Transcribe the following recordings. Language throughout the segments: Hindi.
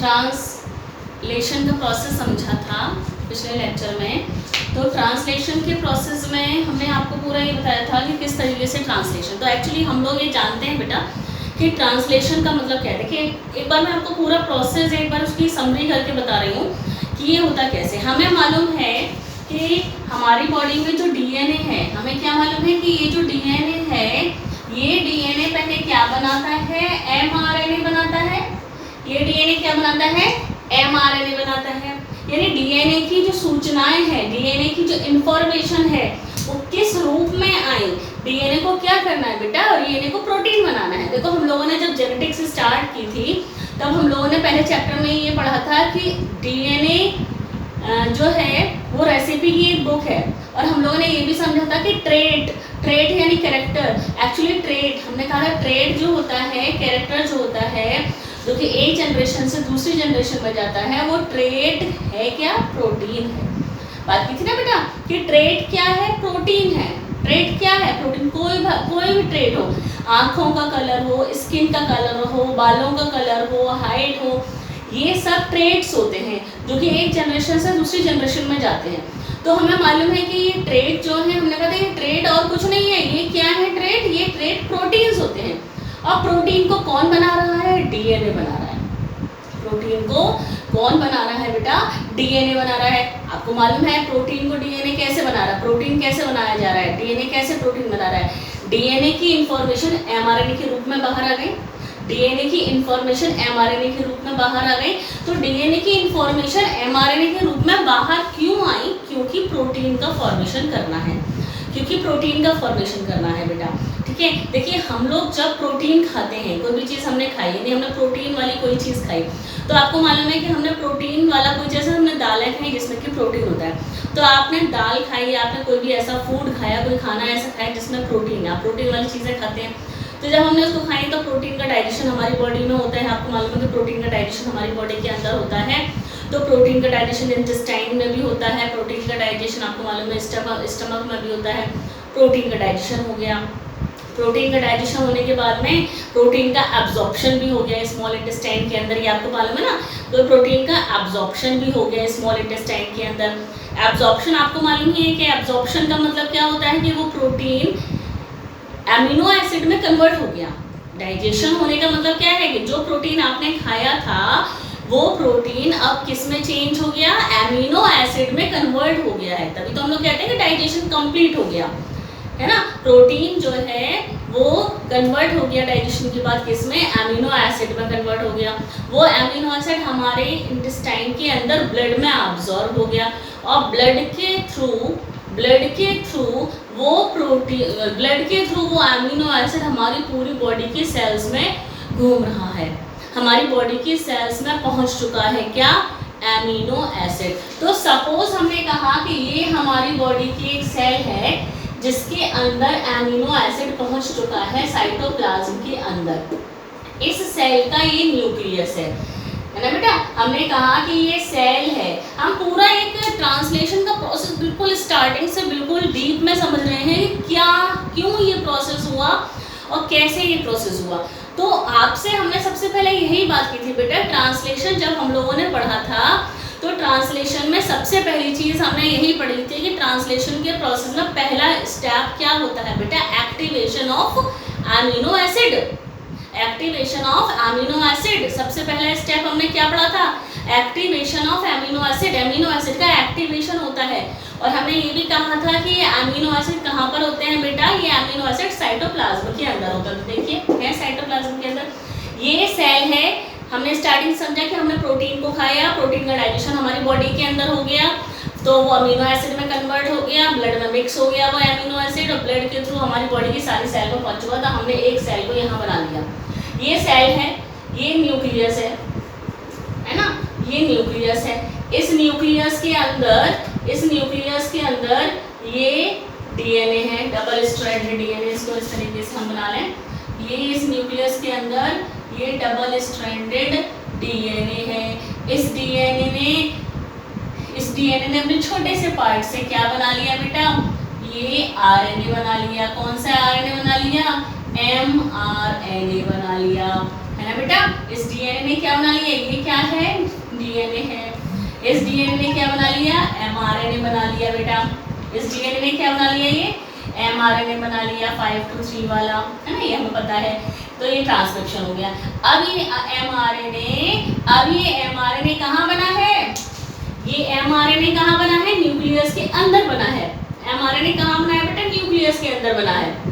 ट्रांसलेशन का प्रोसेस समझा था पिछले लेक्चर में। तो ट्रांसलेशन के प्रोसेस में हमने आपको पूरा ये बताया था कि किस तरीके से ट्रांसलेशन, तो एक्चुअली हम लोग ये जानते हैं बेटा कि ट्रांसलेशन का मतलब क्या है। देखिए एक बार मैं आपको पूरा प्रोसेस एक बार उसकी समरी करके बता रही हूँ कि ये होता कैसे। हमें मालूम है कि हमारी बॉडी में जो डीएनए है, हमें क्या मालूम है कि ये जो डीएनए है, ये डीएनए पहले क्या बनाता है, एमआरएनए बनाता है। ये डीएनए क्या बनाता है, एमआरएनए बनाता है। यानी डीएनए की जो सूचनाएं हैं, डीएनए की जो इंफॉर्मेशन है वो किस रूप में आई। डीएनए को क्या करना है बेटा, और डीएनए को प्रोटीन बनाना है। देखो हम लोगों ने जब जेनेटिक्स स्टार्ट की थी तब हम लोगों ने पहले चैप्टर में ये पढ़ा था कि डीएनए जो है वो रेसिपी की एक बुक है, और हम लोगों ने ये भी समझा था कि ट्रेट यानी कैरेक्टर। एक्चुअली ट्रेट हमने कहा था, ट्रेट जो होता है, कैरेक्टर जो होता है, जो कि एक जनरेशन से दूसरी जनरेशन में जाता है, वो ट्रेट है क्या, प्रोटीन है। बात की थी ना बेटा कि ट्रेट क्या है, प्रोटीन है। ट्रेट क्या है, प्रोटीन। कोई भी ट्रेट हो, आँखों का कलर हो, स्किन का कलर हो, बालों का कलर हो, हाइट हो, ये सब ट्रेट्स होते हैं जो कि एक जनरेशन से दूसरी जनरेशन में जाते हैं। तो हमें मालूम है कि ये ट्रेट जो है, हमने कहा था ये ट्रेट और कुछ नहीं है। ये क्या है ट्रेट, ये ट्रेट प्रोटीन्स होते हैं। और प्रोटीन को कौन बना रहा है, डीएनए बना रहा है। प्रोटीन को कौन बना रहा है बेटा, डीएनए बना रहा है। आपको मालूम है प्रोटीन को डीएनए कैसे बना रहा है, प्रोटीन कैसे बनाया जा रहा है, डीएनए कैसे प्रोटीन बना रहा है। डीएनए की इंफॉर्मेशन एमआरएनए के रूप में बाहर आ गई। डीएनए की इंफॉर्मेशन एमआरएनए के रूप में बाहर आ गई। तो डीएनए की इंफॉर्मेशन एमआरएनए के रूप में बाहर क्यों आई, क्योंकि प्रोटीन का फॉर्मेशन करना है, क्योंकि प्रोटीन का फॉर्मेशन करना है बेटा। ठीक है, देखिए हम लोग जब प्रोटीन खाते हैं, कोई भी चीज़ हमने खाई, यानी हमने प्रोटीन वाली कोई चीज़ खाई, तो आपको मालूम है कि हमने प्रोटीन वाला कोई, जैसे हमने दालें खाई जिसमें कि प्रोटीन होता है, तो आपने दाल खाई, आपने कोई भी ऐसा फूड खाया, कोई खाना ऐसा खाया जिसमें प्रोटीन है, आप प्रोटीन वाली चीज़ें खाते हैं। तो जब हमने उसको खाई तो प्रोटीन का डाइजेशन हमारी बॉडी में होता है। आपको मालूम है कि प्रोटीन का डाइजेशन हमारी बॉडी के अंदर होता है। तो प्रोटीन का डाइजेशन इंटेस्टाइन में भी होता है। प्रोटीन का डाइजेशन आपको मालूम है स्टमक में भी होता है। प्रोटीन का डाइजेशन हो गया। प्रोटीन का डाइजेशन होने के बाद में प्रोटीन का एब्जॉर्प्शन भी हो गया स्मॉल इंटेस्टाइन के अंदर, ये आपको मालूम है ना। तो प्रोटीन का एब्जॉर्प्शन भी हो गया स्मॉल इंटेस्टाइन के अंदर। एब्जॉर्प्शन आपको मालूम ही है कि एब्जॉर्प्शन का मतलब क्या होता है कि वो प्रोटीन एमिनो एसिड में कन्वर्ट हो गया। डाइजेशन होने का मतलब क्या है कि जो प्रोटीन आपने खाया था वो प्रोटीन अब किस में चेंज हो गया, एमिनो एसिड में कन्वर्ट हो गया है। तभी तो हम लोग कहते हैं कि डाइजेशन कंप्लीट हो गया है ना। प्रोटीन जो है वो कन्वर्ट हो गया डाइजेशन के बाद किस में, एमिनो एसिड में कन्वर्ट हो गया। वो एमिनो एसिड हमारे इंटेस्टाइन के अंदर ब्लड में अब्जॉर्ब हो गया, और ब्लड के थ्रू वो प्रोटीन, ब्लड के थ्रू वो एमिनो एसिड हमारी पूरी बॉडी की सेल्स में घूम रहा है, हमारी बॉडी की सेल्स में पहुंच चुका है क्या, एमिनो एसिड। तो सपोज हमने कहा कि ये हमारी बॉडी की एक सेल है जिसके अंदर एमिनो एसिड पहुंच चुका है साइटोप्लाज्म के अंदर। इस सेल का ये न्यूक्लियस है ना बेटा। हमने कहा कि ये सेल है। हम पूरा एक ट्रांसलेशन का प्रोसेस बिल्कुल स्टार्टिंग से बिल्कुल डीप में समझ रहे हैं क्या, क्यों ये प्रोसेस हुआ और कैसे ये प्रोसेस हुआ। तो आपसे हमने सबसे पहले यही बात की थी बेटा, ट्रांसलेशन जब हम लोगों ने पढ़ा था तो ट्रांसलेशन में सबसे पहली चीज़ हमने यही पढ़ी थी कि ट्रांसलेशन के प्रोसेस में पहला स्टेप क्या होता है बेटा, activation of amino acid. Activation of amino acid, सबसे पहला स्टेप हमने क्या पढ़ा था, activation of amino acid. Amino acid का एक्टिवेशन होता है, और हमने ये भी कहा था कि ये एमिनो एसिड कहाँ पर होते हैं बेटा, ये एमिनो एसिड साइटोप्लाज्म के अंदर होता है। तो देखिए है साइटोप्लाज्म के अंदर ये सेल है। हमने स्टार्टिंग समझा कि हमने प्रोटीन को खाया, प्रोटीन का डाइजेशन हमारी बॉडी के अंदर हो गया, तो वो अमीनो एसिड में कन्वर्ट हो गया, ब्लड में मिक्स हो गया वो एमिनो एसिड, और ब्लड के थ्रू हमारी बॉडी की सारी सेल में पहुंच चुका था। हमने एक सेल को यहाँ बना लिया, ये सेल है, ये न्यूक्लियस है ना, ये न्यूक्लियस है। इस न्यूक्लियस के अंदर ये डीएनए है, डबल स्ट्रैंडेड डीएनए, इसको इस तरीके से हम बना लें। ये इस न्यूक्लियस के अंदर ये डबल स्ट्रैंडेड डीएनए है। इस डीएनए ने अपने छोटे से पार्ट से क्या बना लिया बेटा, ये आरएनए बना लिया। कौन सा आरएनए बना लिया, एमआरएनए बना लिया, है ना बेटा। इस डीएनए ने क्या बना लिया, ये क्या है, डीएनए है। इस डीएनए ने क्या बना लिया, एमआरएनए बना लिया बेटा। इस डीएनए ने क्या बना लिया, ये एमआरएनए बना लिया 5 to 3 वाला, है ना, ये हमें पता है। तो ये ट्रांसक्रिप्शन हो गया। अब ये एमआरएनए कहाँ बना है, ये एमआरएनए कहाँ बना है, न्यूक्लियस के अंदर बना है। एमआरएनए कहाँ बना है बेटा, न्यूक्लियस के अंदर बना है।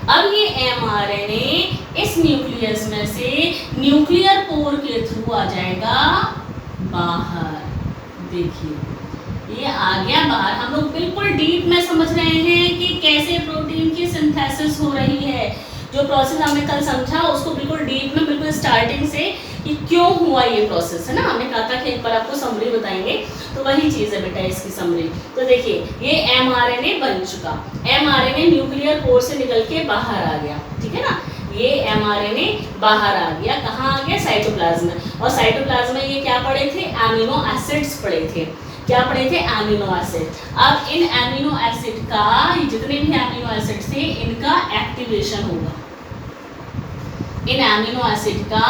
अब ये एमआरएनए इस न्यूक्लियस में से न्यूक्लियर पोर के थ्रू आ जाएगा बाहर। देखिए ये आ गया बाहर। हम लोग बिल्कुल डीप में समझ रहे हैं कि कैसे प्रोटीन की सिंथेसिस हो रही है। जो प्रोसेस हमने कल समझा उसको बिल्कुल डीप में, बिल्कुल स्टार्टिंग से कि क्यों हुआ ये प्रोसेस, है ना। हमने कहा था कि एक बार आपको समरी बताएंगे, तो वही चीज़ है बेटा इसकी समरी। तो देखिए ये एमआरएनए बन चुका, एमआरएनए न्यूक्लियर पोर से निकल के बाहर आ गया, ठीक है ना। ये एमआरएनए बाहर आ गया, कहाँ आ गया, साइटोप्लाज्म में। और साइटोप्लाज्म में ये क्या पढ़े थे, एमिनो एसिड्स पढ़े थे। क्या पढ़े थे, एमिनो एसिड। अब इन एमिनो एसिड का, जितने भी एमिनो एसिड थे इनका एक्टिवेशन होगा, इन एमिनो एसिड का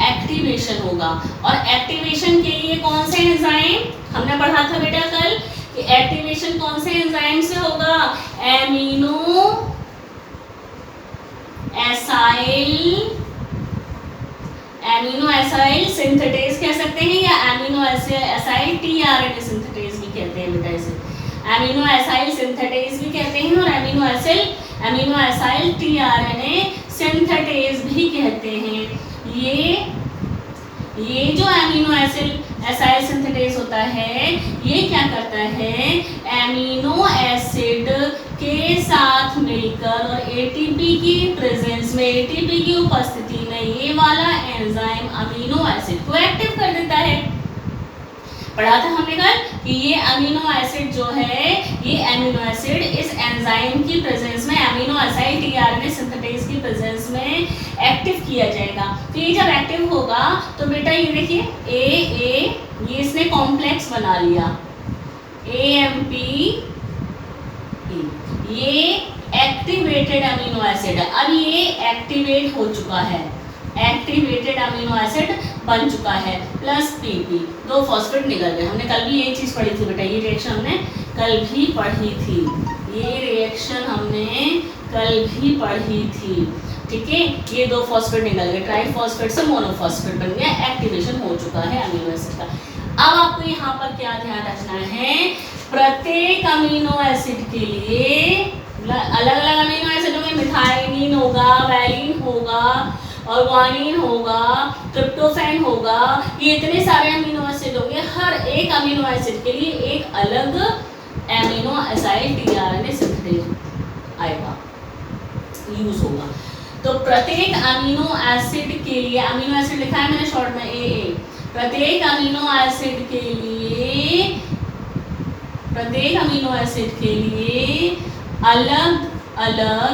एक्टिवेशन होगा। और एक्टिवेशन के लिए कौन से एंजाइम हमने पढ़ा था बेटा कल, कि एक्टिवेशन कौन से एंजाइम से होगा, एमिनो एसाइल सिंथेटेज कह सकते हैं, या एमिनो एसाइल टीआरएनए सिंथेटेज भी कहते हैं बेटा इसे। एमिनो एसाइल सिंथेटेज भी कहते हैं और एमिनो एसाइल टीआरएनए सिंथेटेज भी कहते हैं। ये जो एमिनो एसाइल सिंथेटेज होता है, ये क्या करता है, एमिनो एसिड के साथ मिलकर और एटीपी की प्रेजेंस में, एटीपी की उपस्थिति में ये वाला एंजाइम अमीनो एसिड को एक्टिव कर देता है। पढ़ा था हमने कल कि ये अमीनो एसिड जो है, ये अमीनो एसिड इस एंजाइम की प्रेजेंस में, अमीनो एसाइल टीआरएनए सिंथेटेज की प्रेजेंस में एक्टिव किया जाएगा। तो ये जब एक्टिव होगा तो बेटा ये देखिए ये इसने कॉम्प्लेक्स बना लिया AMP, ये एक्टिवेटेड अमीनो एसिड है। अब ये एक्टिवेट हो चुका है, एक्टिवेटेड अमीनो एसिड बन चुका है, प्लस PP, 2 फॉस्फेट निकल गए। हमने कल भी ये चीज़ पढ़ी थी बेटा, ये रिएक्शन हमने कल भी पढ़ी थी, ये रिएक्शन हमने कल भी पढ़ी थी, ठीक है। ये 2 फॉस्फेट निकल गए, ट्राइफॉस्फेट से मोनोफॉस्फेट बन गया, एक्टिवेशन हो चुका है अमीनो एसिड का। अब आपको यहाँ पर क्या ध्यान रखना है, प्रत्येक अमीनो एसिड के लिए अलग अलग अमीनो एसिडों में मिथाइलिन होगा, वैलिन होगा और ग्वानिन होगा, ट्रिप्टोफैन होगा, ये इतने सारे अमीनो एसिड होंगे। हर एक अमीनो एसिड के लिए एक अलग एमिनो एसाइल टीआरएनए सिंथेटेज आएगा, यूज होगा। तो प्रत्येक अमीनो एसिड के लिए, अमीनो एसिड लिखा है मैंने शॉर्ट में AA, प्रत्येक अमीनो एसिड के लिए, प्रत्येक अमीनो एसिड के लिए अलग अलग,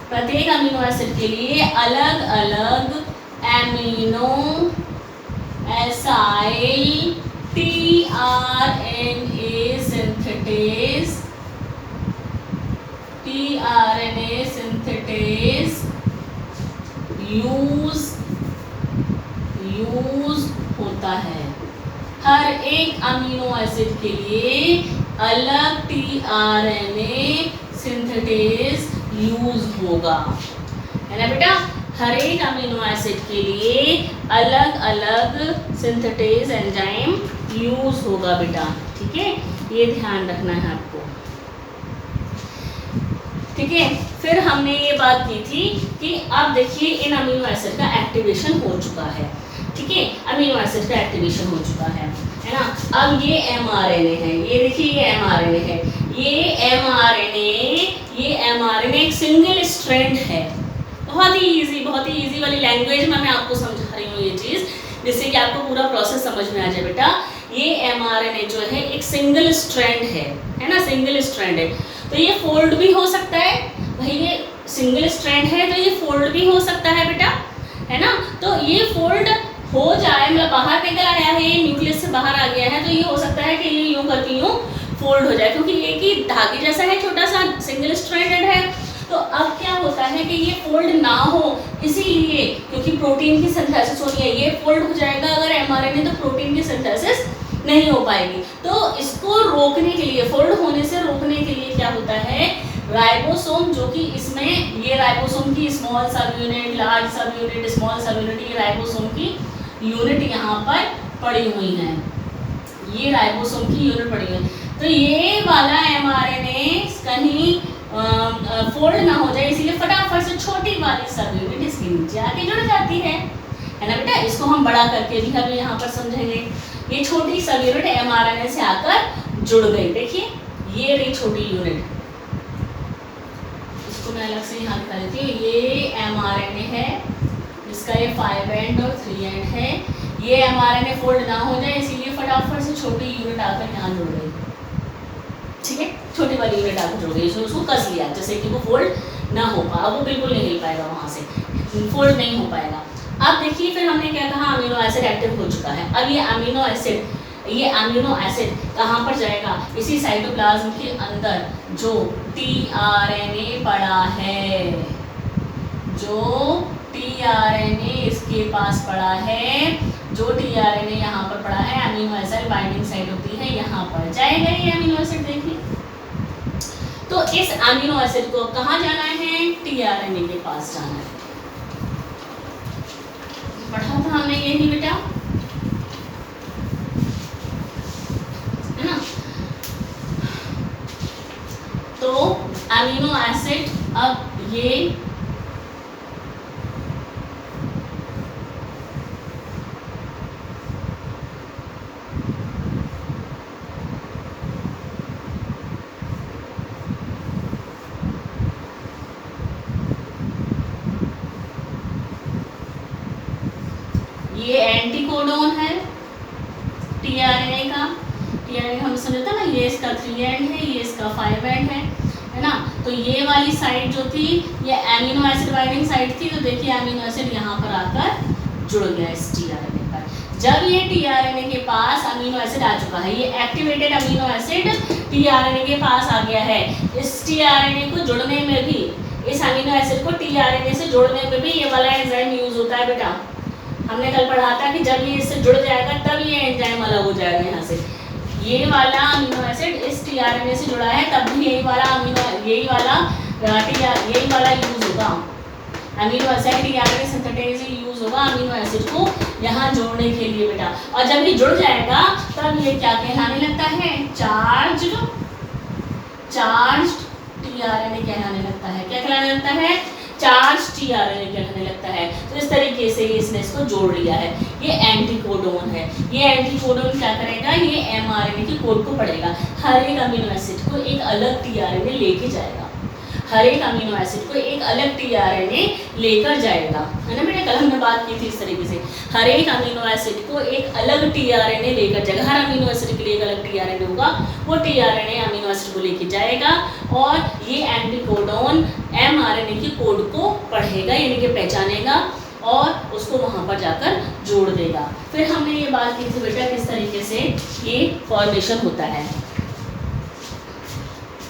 प्रत्येक अमीनो एसिड के लिए अलग अलग amino acyl tRNA synthetase use होता है। हर एक अमीनो एसिड के लिए अलग टीआरएनए सिंथेटेज यूज होगा, है ना बेटा। हर एक अमीनो एसिड के लिए अलग अलग सिंथेटेज एंजाइम यूज होगा बेटा, ठीक है, ये ध्यान रखना है आपको, ठीक है। फिर हमने ये बात की थी कि अब देखिए इन अमीनो एसिड का एक्टिवेशन हो चुका है, ठीक है, अमीनो एसिड का एक्टिवेशन हो चुका है ना। अब ये mRNA है, ये देखिए ये mRNA है, ये mRNA एक सिंगल स्ट्रैंड है। बहुत ही इजी वाली लैंग्वेज में मैं आपको समझा रही हूँ ये चीज़, जिससे कि आपको पूरा प्रोसेस समझ में आ जाए बेटा। ये mRNA जो है एक सिंगल स्ट्रैंड है ना, सिंगल स्ट्रैंड है। तो ये फोल्ड भी हो सकता है, भाई ये सिंगल स्ट्रैंड है तो ये फोल्ड भी हो सकता है बेटा, है ना। तो ये फोल्ड हो जाए, मतलब बाहर निकल आया है, ये न्यूक्लियस से बाहर आ गया है, तो ये हो सकता है कि ये यूँ करके यूँ फोल्ड हो जाए, क्योंकि एक ही धागे जैसा है, छोटा सा सिंगल स्ट्रैंडेड है। तो अब क्या होता है कि ये फोल्ड ना हो, इसीलिए क्योंकि प्रोटीन की सिंथेसिस होनी है, ये फोल्ड हो जाएगा अगर एमआरएनए, तो प्रोटीन की सिंथेसिस नहीं हो पाएगी। तो इसको रोकने के लिए, फोल्ड होने से रोकने के लिए क्या होता है, राइबोसोम, जो कि इसमें ये राइबोसोम की स्मॉल सब यूनिट, लार्ज सब यूनिट, स्मॉल सब यूनिट, ये राइबोसोम की यूनिट यहाँ पर पड़ी हुई हैं, ये राइबोसोम की यूनिट पड़ी हुई है। तो ये वाला एमआरएनए कहीं फोल्ड ना हो जाए, इसीलिए फटाफट से छोटी वाली सब यूनिट इसके नीचे आके जुड़ जाती है ना बेटा। इसको हम बड़ा करके भी हम यहाँ पर समझेंगे। ये छोटी सब यूनिट एमआरएनए से आकर जुड़ गई, देखिए ये रही छोटी यूनिट, इसको मैं अलग से यहाँ दिखा देती हूँ। ये एमआरएनए है, इसका ये 5 एंड और 3 एंड है। ये एमआरएनए फोल्ड ना हो जाए, इसीलिए फटाफट से छोटी यूनिट आकर यहाँ जुड़ गई, ठीक है, छोटी वाली यूनिट आकर जुड़ गई, उसको कस लिया, जैसे कि वो फोल्ड ना हो पाए, वो बिल्कुल नहीं हिल पाएगा, वहाँ से फोल्ड नहीं हो पाएगा। अब देखिए फिर हमने क्या कहा, अमीनो एसिड एक्टिव हो चुका है। अब ये अमीनो एसिड कहाँ पर जाएगा, इसी साइटोप्लाज्म के अंदर जो टीआरएनए पड़ा है, जो टीआरएनए इसके पास पड़ा है, जो टीआरएनए यहाँ पर पड़ा है, अमीनो एसिड बाइंडिंग साइट होती है, यहाँ पर जाएगा ये अमीनो एसिड। देखिए तो इस अमीनो एसिड को कहाँ जाना है, टीआरएनए के पास जाना है। पढ़ा था हमने यही बेटा, है ना। तो अमीनो एसिड अब ये एंटीकोडोन है टीआरएनए का। टीआरएनए हम समझते हैं ना, ये इसका 3 एंड है, ये इसका 5 एंड है ना। तो ये वाली साइड जो थी ये अमीनो एसिड बाइंडिंग साइड थी, तो देखिए अमीनो एसिड यहाँ पर आकर जुड़ गया इस टीआरएनए पर। जब ये टीआरएनए के पास अमीनो एसिड आ चुका है, ये एक्टिवेटेड अमीनो एसिड टीआरएनए के पास आ गया है, इस टीआरएनए को जुड़ने में भी, इस अमीनो एसिड को टीआरएनए से जोड़ने में भी ये वाला एंजाइम यूज होता है बेटा। हमने कल पढ़ा था कि जब ये इससे जुड़ जाएगा तब ये एंजाइम अलग हो जाएगा यहाँ से। ये वाला अमीनो एसिड इस टीआरएनए से जुड़ा है, तब भी यही वाला यूज होगा, अमीनो एसिड टीआरएनए सिंथेटाइज यूज होगा अमीनो एसिड को यहाँ जोड़ने के लिए बेटा। और जब ये जुड़ जाएगा तब ये क्या कहलाने लगता है, चार्ज्ड टीआरएनए कहलाने लगता है। क्या कहलाने लगता है, चार्ज टीआरएनए कहने लगता है। तो इस तरीके से इसने इसको जोड़ लिया है। ये एंटीकोडोन है। ये एंटीकोडोन क्या करेगा, ये एमआरएनए के कोड को पढ़ेगा, हर एक अमीनो एसिड को एक अलग टीआरएनए लेके जाएगा, हर एक अमीनो एसिड को एक अलग टीआरएनए लेकर जाएगा, है ना बेटा। कल हमने बात की थी इस तरीके से, हर एक अमीनो एसिड को एक अलग टीआरएनए लेकर जाएगा, हर अमीनो एसिड के लिए एक अलग टीआरएनए होगा, वो टीआरएनए अमीनो एसिड को लेके जाएगा और ये एंटीकोडोन एमआरएनए के कोड को पढ़ेगा, यानी कि पहचानेगा और उसको वहाँ पर जाकर जोड़ देगा। फिर हमने ये बात की थी बेटा किस तरीके से ये फॉर्मेशन होता है,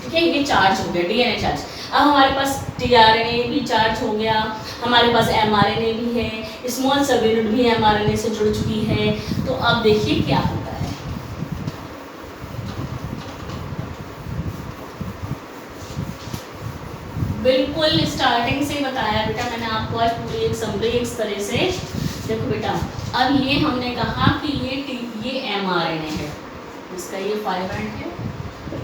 ठीक है। ये चार्ज हो गया, डीएनए चार्ज। अब हमारे पास टीआरएनए भी चार्ज हो गया, हमारे पास एमआरएनए भी है, स्मॉल सब यूनिट भी एमआरएनए से जुड़ चुकी है। तो अब देखिए क्या होता है, बिल्कुल स्टार्टिंग से बताया बेटा मैंने आपको, आज पूरी एक समरी इस तरह से। देखो बेटा, अब ये हमने कहा कि ये एमआरएनए है, इसका ये 5 एंड है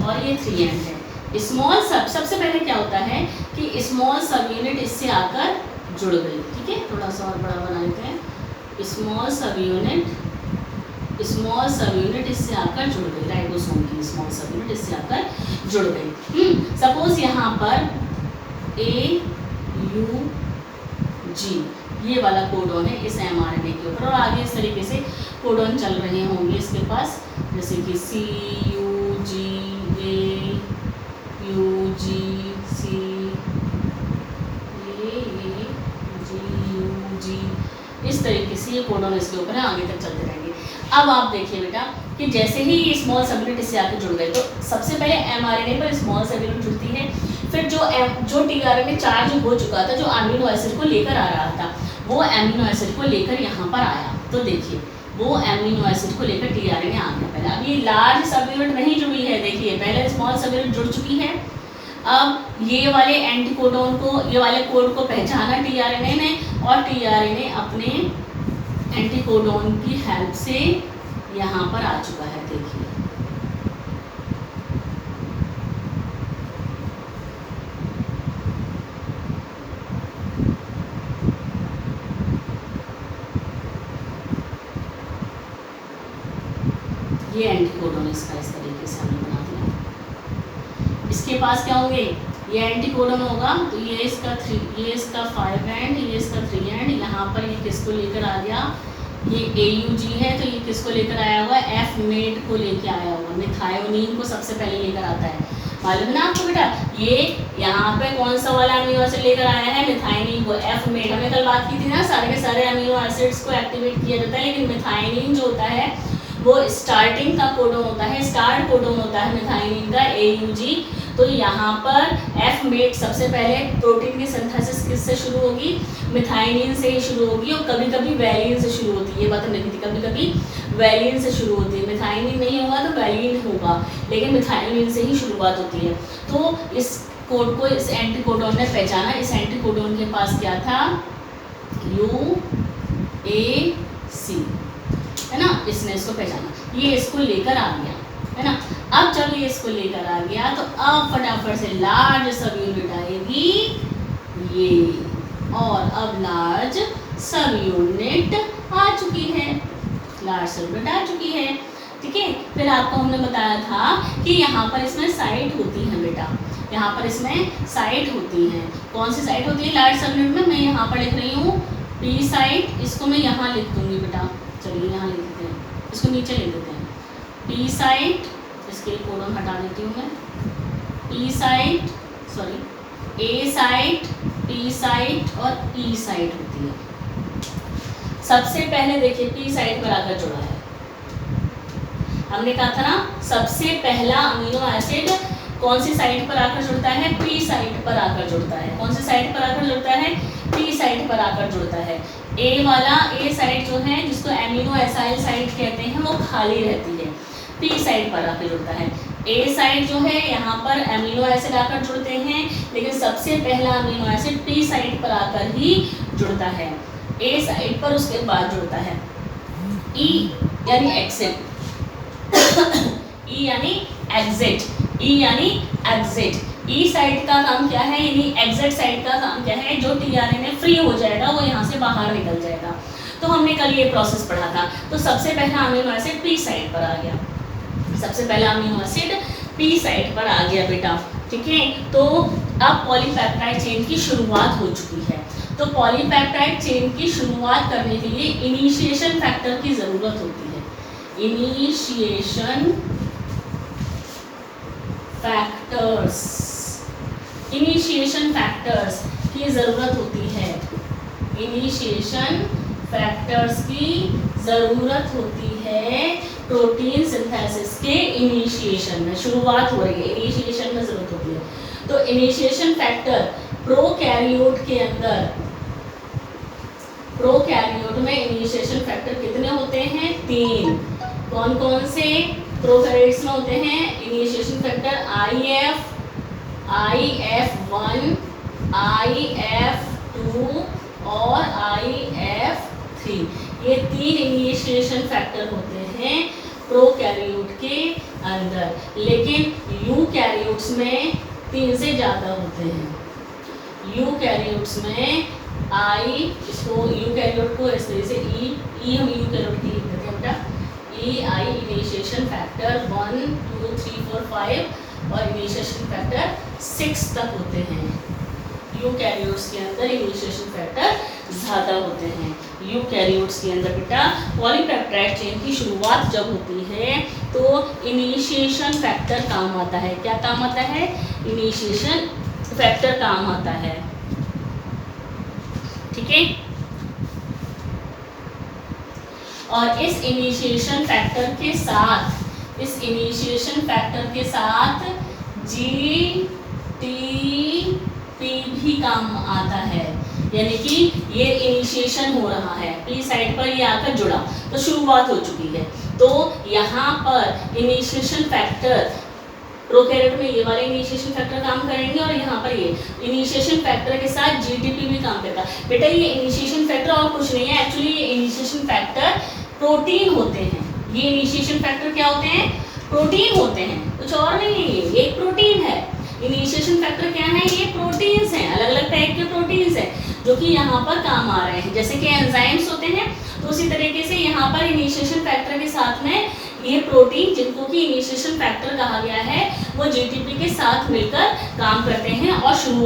और ये 3 एंड है। स्मॉल सबसे पहले क्या होता है कि स्मॉल सब यूनिट इससे आकर जुड़ गई, ठीक है। थोड़ा सा और बड़ा बना लेते हैं। स्मॉल सब यूनिट इससे आकर जुड़ गई, राइबोसोम की स्मॉल सब यूनिट इससे आकर जुड़ गई। सपोज यहाँ पर AUG ये वाला कोडॉन है इस एमआरएनए के ऊपर, और आगे इस तरीके से कोडॉन चल रहे होंगे इसके पास, जैसे कि CUG AUG C AUG, इस तरीके से ये कोडॉन इसके ऊपर है, आगे तक चलते रहेंगे। अब आप देखिए बेटा कि जैसे ही ये स्मॉल सब यूनिट इससे आके जुड़ गए, तो सबसे पहले एमआरएनए पर स्मॉल सब यूनिट जुड़ती है, फिर जो टीआरएनए चार्ज हो चुका था, जो अमीनो एसिड को लेकर आ रहा था, वो अमीनो एसिड को लेकर यहाँ पर आया। तो देखिए वो अमीनो एसिड को लेकर टीआरएनए आ गया पहले। अब ये लार्ज सब यूनिट नहीं जुड़ी है, देखिए पहले स्मॉल सब यूनिट जुड़ चुकी है। अब ये वाले एंटीकोडोन को, ये वाले कोड को पहचाना टीआरएनए ने, और टीआरएनए अपने एंटीकोडोन की हेल्प से यहाँ पर आ चुका है। देखिए ये एंटीकोडोन इसका इस तरीके से हमने बना दिया। इसके पास क्या होंगे, ये एंटीकोडोन होगा, तो ये इसका 3, ये इसका 5 एंड, ये इसका 3 एंड, यहाँ पर ये किसको लेकर आ गया, ये AUG है, तो ये किसको लेकर आया हुआ है, F मेट को लेकर आया हुआ, मिथायोनिन को सबसे पहले लेकर आता है। मालूम ना आपको बेटा, ये यहाँ पे कौन सा वाला अमीनो एसिड लेकर आया है, मिथायोनिन को, F मेट। हमने कल बात की थी ना, सारे के सारे अमीनो एसिड्स को एक्टिवेट किया जाता है, लेकिन मिथायोनिन जो होता है वो स्टार्टिंग का कोडोन होता है, स्टार्ट कोडोन होता है मिथायोनिन का, AUG। तो यहाँ पर F मेट सबसे पहले प्रोटीन की सिंथेसिस किससे शुरू होगी, मिथायोनिन से ही शुरू होगी, और कभी कभी वैलिन से शुरू होती है। ये बात हमने की थी, कभी कभी वैलिन से शुरू होती है, मिथायोनिन नहीं होगा तो वैलिन होगा, लेकिन मिथायोनिन से ही शुरुआत होती है। तो इस कोड को इस एंटीकोडोन ने पहचाना। इस एंटीकोडोन के पास क्या था, UAC, है ना, इसने इसको पहचाना, ये इसको लेकर आ गया, है ना। अब जब ये इसको लेकर आ गया तो अब फटाफट से लार्ज सब यूनिट आएगी ये, और अब लार्ज सब यूनिट आ चुकी है, लार्ज सब यूनिट आ चुकी है, ठीक है। फिर आपको हमने बताया था कि यहाँ पर इसमें साइट होती है बेटा, यहाँ पर इसमें साइट होती है। कौन सी साइट होती है लार्ज सब यूनिट में, मैं यहाँ पर लिख रही हूँ P साइट, इसको मैं यहाँ लिख दूँगी बेटा, चलिए यहाँ लिख देते हैं, इसको नीचे लिख देते हैं, P साइट, इसके कोडन हटा देती हूँ मैं, P site, sorry A site, P site और E साइट होती है। सबसे पहले देखिए P साइट पर आकर जुड़ा है, हमने कहा था ना सबसे पहला अमीनो एसिड कौन सी साइट पर आकर जुड़ता है, P साइट पर आकर जुड़ता है। कौन सी साइट पर आकर जुड़ता है, P साइट पर आकर जुड़ता है। A वाला A साइट जो है, जिसको एमिनो एसाइल साइट कहते हैं, वो खाली रहती है, P साइट पर आकर जुड़ता है। A साइट जो है, यहाँ पर एमिनो एसिड आकर जुड़ते हैं, लेकिन सबसे पहला अमीनो एसिड P साइट पर आकर ही जुड़ता है, A साइट पर उसके बाद जुड़ता है। E यानी एक्सिट, E यानी एग्जिट, E यानी एग्जिट। E साइट का काम क्या है, यानी एग्जिट साइट का काम क्या है, जो टीआरएनए फ्री हो जाएगा वो यहाँ से बाहर निकल जाएगा। तो हमने कल ये प्रोसेस पढ़ा था। तो सबसे पहला अमीनो एसिड P साइट पर आ गया, सबसे पहला अमीनो एसिड P साइट पर आ गया बेटा, ठीक है। तो अब पॉलीपेप्टाइड चेन की शुरुआत हो चुकी है। तो पॉलीपेप्टाइड चेन की शुरुआत करने के लिए इनिशिएशन फैक्टर की ज़रूरत होती है। इनिशिएशन फैक्टर्स, इनिशिएशन फैक्टर्स की ज़रूरत होती है, इनिशिएशन फैक्टर्स की ज़रूरत होती है प्रोटीन सिंथेसिस के इनिशिएशन में। शुरुआत हो रही है, इनिशिएशन में ज़रूरत होती है। तो इनिशिएशन फैक्टर प्रोकैरियोट के अंदर, प्रोकैरियोट में इनिशिएशन फैक्टर कितने होते हैं, 3। कौन कौन से प्रोकैरियोट्स में होते हैं इनिशिएशन फैक्टर, IF1, IF2 और IF3। ये 3 इनिशिएशन फैक्टर होते हैं प्रोकैरियोट के अंदर, लेकिन यूकैरियोट्स में 3 से ज़्यादा होते हैं। यूकैरियोट्स में इसको यूकैरियोट को इस तरह से ई हम यूकैरियोट की लिख देते हैं बेटा, I इनिशिएशन फैक्टर 1, 2, 3, 4, 5 और इनिशिएशन फैक्टर 6 तक होते हैं। यूकैरियोट्स के अंदर इनिशिएशन फैक्टर ज़्यादा होते हैं। यूकैरियोट्स के अंदर बेटा पॉलीपेप्टाइड चेन की शुरुआत जब होती है तो इनिशिएशन फैक्टर काम आता है। क्या काम आता है, इनिशिएशन फैक्टर काम आता है, ठीक है। और इस इनिशिएशन फैक्टर के साथ, इस इनिशिएशन फैक्टर के साथ टीपी भी काम आता है, यानी कि ये इनिशिएशन हो रहा है, पी साइड पर ये आकर जुड़ा तो शुरुआत हो चुकी है। तो यहाँ पर इनिशिएशन फैक्टर प्रोकैरियोट में ये वाले इनिशिएशन फैक्टर काम करेंगे और यहाँ पर ये इनिशिएशन फैक्टर के साथ जीटीपी भी काम करेगा। बेटा ये इनिशिएशन फैक्टर और कुछ नहीं है, एक्चुअली ये इनिशिएशन फैक्टर प्रोटीन होते हैं। ये इनिशिएशन फैक्टर क्या होते हैं? प्रोटीन होते हैं, कुछ और नहीं है, ये एक प्रोटीन है। इनिशिएशन फैक्टर क्या है? ये प्रोटीन्स हैं, अलग अलग टाइप के प्रोटीन्स हैं जो कि यहाँ पर काम आ रहे हैं। जैसे कि एंजाइम्स होते हैं तो उसी तरीके से यहाँ पर इनिशिएशन फैक्टर के साथ में ये प्रोटीन, जिनको कि इनिशिएशन फैक्टर कहा गया है, वो जीटीपी के साथ मिलकर काम करते हैं और शुरू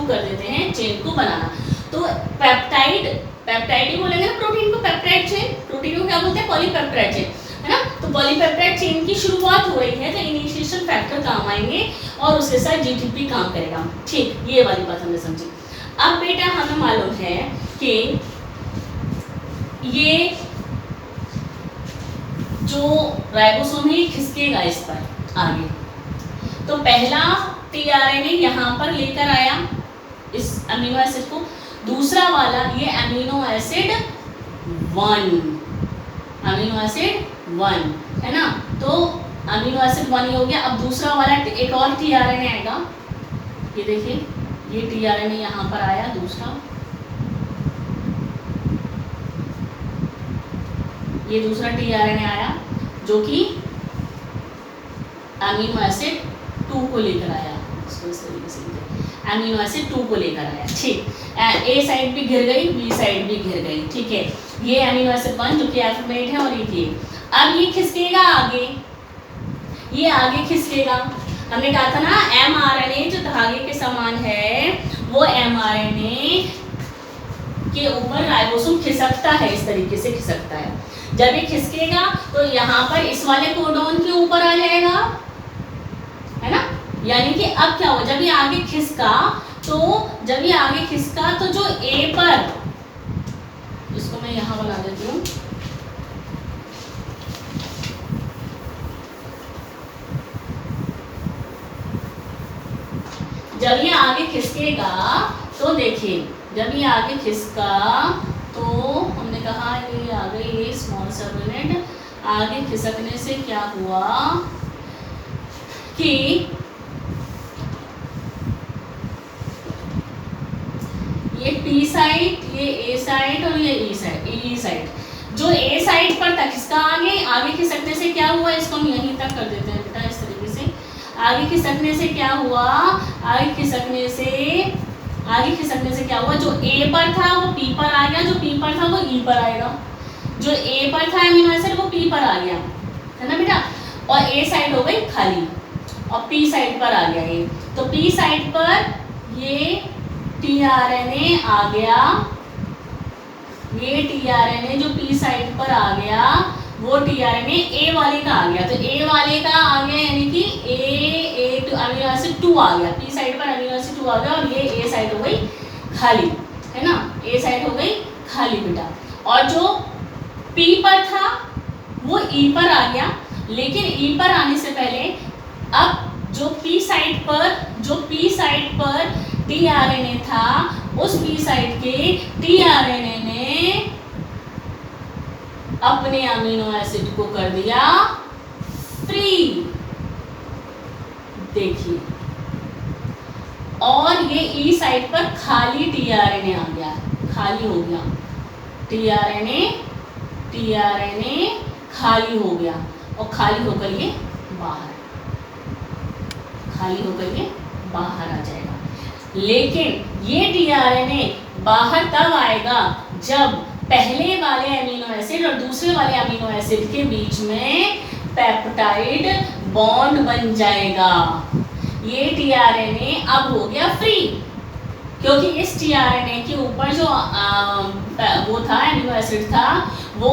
कर देते हैं चेन को बनाना। तो पेप्टाइड ही बोलेंगे ना प्रोटीन को, पेप्टाइड चेन। प्रोटीन को क्या बोलते हैं? पॉलीपेप्टाइड चेन, है ना। तो पॉलीपेप्टाइड चेन की शुरुआत हो रही है तो इनिशिएशन फैक्टर काम आएंगे और उसके साथ जीटीपी काम करेगा। ठीक, ये वाली बात हमने समझी। अब बेटा हमें मालूम है कि ये जो राइबोसोम है खिसकेगा इस पर आगे। तो पहला टीआरएनए यहाँ पर लेकर आया इस अमीनो एसिड को, दूसरा वाला ये अमीनो एसिड 1 है ना। तो अमीनो एसिड 1 ही हो गया। अब दूसरा वाला एक और टीआरएनए आएगा, ये देखिए ये टीआरएनए यहाँ पर आया दूसरा, ये दूसरा टीआरएनए आया जो कि अमीनो एसिड 2 को लेकर आया। इसको इस तरीके से अमीनो एसिड 2 को लेकर आया। ठीक, ए साइड भी घिर गई, बी साइड भी घिर गई। ठीक है, ये अमीनो एसिड 1 जो कि अल्फाबेट है और ये अब ये खिसकेगा आगे, ये आगे खिसकेगा। हमने कहा था ना एमआरएनए जो धागे के समान है वो एमआरएनए के ऊपर राइबोसोम खिसकता है, इस तरीके से खिसकता है। जब ये खिसकेगा तो यहाँ पर इस वाले कोडोन के ऊपर आ जाएगा, है ना। यानी कि अब क्या हुआ, जब ये आगे खिसका तो जो ए पर, इसको मैं यहाँ बना देती हूँ, जब ये आगे खिसकेगा तो देखिए जब ये आगे खिसका तो हमने कहा ये आ गई ये स्मॉल सबयूनिट। आगे खिसकने से क्या हुआ कि ये पी साइड, ये ए साइड और ये ई साइड, जो ए साइड पर था खिसका आगे खिसकने से क्या हुआ, इसको हम यहीं तक कर देते हैं बेटा इस तरीके से। आगे खिसकने से क्या हुआ, आगे खिसकने से क्या हुआ, जो ए पर था वो पी पर आ गया, जो पी पर था वो ई पर आएगा। जो ए पर था अमीनो एसिड वो पी पर आ गया, है ना बेटा। और ए साइड हो गई खाली और पी साइड पर आ गया ये। तो पी साइड पर ये टीआरएनए आ गया, ये टीआरएनए जो पी साइड पर आ गया वो टीआरएनए ए वाले का आ गया। तो ए वाले का आ गया यानी कि अमीनो एसिड 2 आ गया, पी साइड पर अमीनो एसिड 2 आ गया और ये ए साइड हो गई खाली, है ना। ए साइड हो गई खाली बेटा। और जो पी पर था वो ई पर आ गया, लेकिन ई पर आने से पहले अब जो पी साइड पर टीआरएनए था उस पी साइड के टीआरएनए ने अपने अमीनो एसिड को कर दिया फ्री, देखिए। और ये ई साइड पर खाली टीआरएनए आ गया, खाली हो गया टीआरएनए खाली हो गया और खाली होकर ये बाहर आ जाएगा। लेकिन ये टीआरएनए बाहर तब आएगा जब पहले वाले अमीनो एसिड और दूसरे वाले अमीनो एसिड के बीच में पेप्टाइड बॉन्ड बन जाएगा। ये टीआरएनए अब हो गया फ्री, क्योंकि इस टीआरएनए के ऊपर जो वो था अमीनो एसिड था वो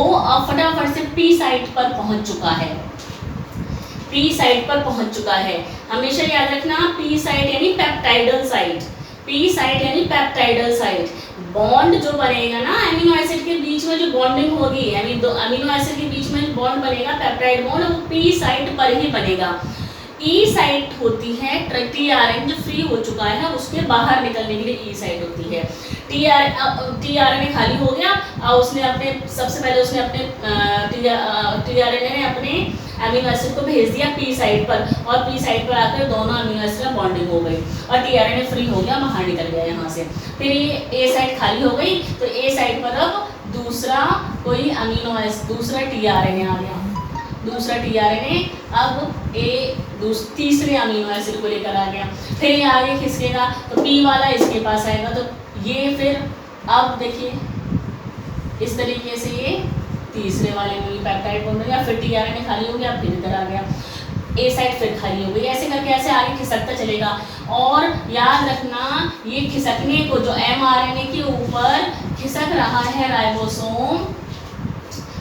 फटाफट से पी साइट पर पहुंच चुका है। हमेशा याद रखना पी साइट यानी पेप्टाइडल साइट। बॉन्ड जो बनेगा ना अमीनो एसिड के बीच में, जो बॉन्डिंग होगी अमीनो एसिड के बीच में बॉन्ड बनेगा पेप्टाइड बॉन्ड, वो पी साइट पर ही बनेगा। ई साइट होती है टीआरएन जो फ्री हो चुका है उसके बाहर निकलने के लिए ई साइट होती है। टीआरएन खाली हो गया और उसने अपने सबसे पहले उसने अपने टीआरएन ने अपने अमीनो एसिड को भेज दिया पी साइड पर और पी साइड पर आकर दोनों अमीनो एसिड में बॉन्डिंग हो गई और टीआरएन फ्री हो गया, बाहर निकल गया यहाँ से। फिर ये ए साइड खाली हो गई तो ए साइड पर अब दूसरा कोई अमीनो एसिड दूसरा टीआरएन आ गया, दूसरा टीआरएन अब तीसरे अमीनो एसिड को लेकर आ गया। फिर ये आगे खिसकेगा तो पी वाला इसके पास आएगा तो ये फिर अब देखिए इस तरीके से ये तीसरे वाले में पेप्टाइड बन गया, फिर टीआरएन खाली हो गया, फिर इधर आ गया ए साइड फिर खाली हो गई। ऐसे करके ऐसे आगे खिसकता चलेगा। और याद रखना ये खिसकने को जो एमआरएनए के ऊपर खिसक रहा है राइबोसोम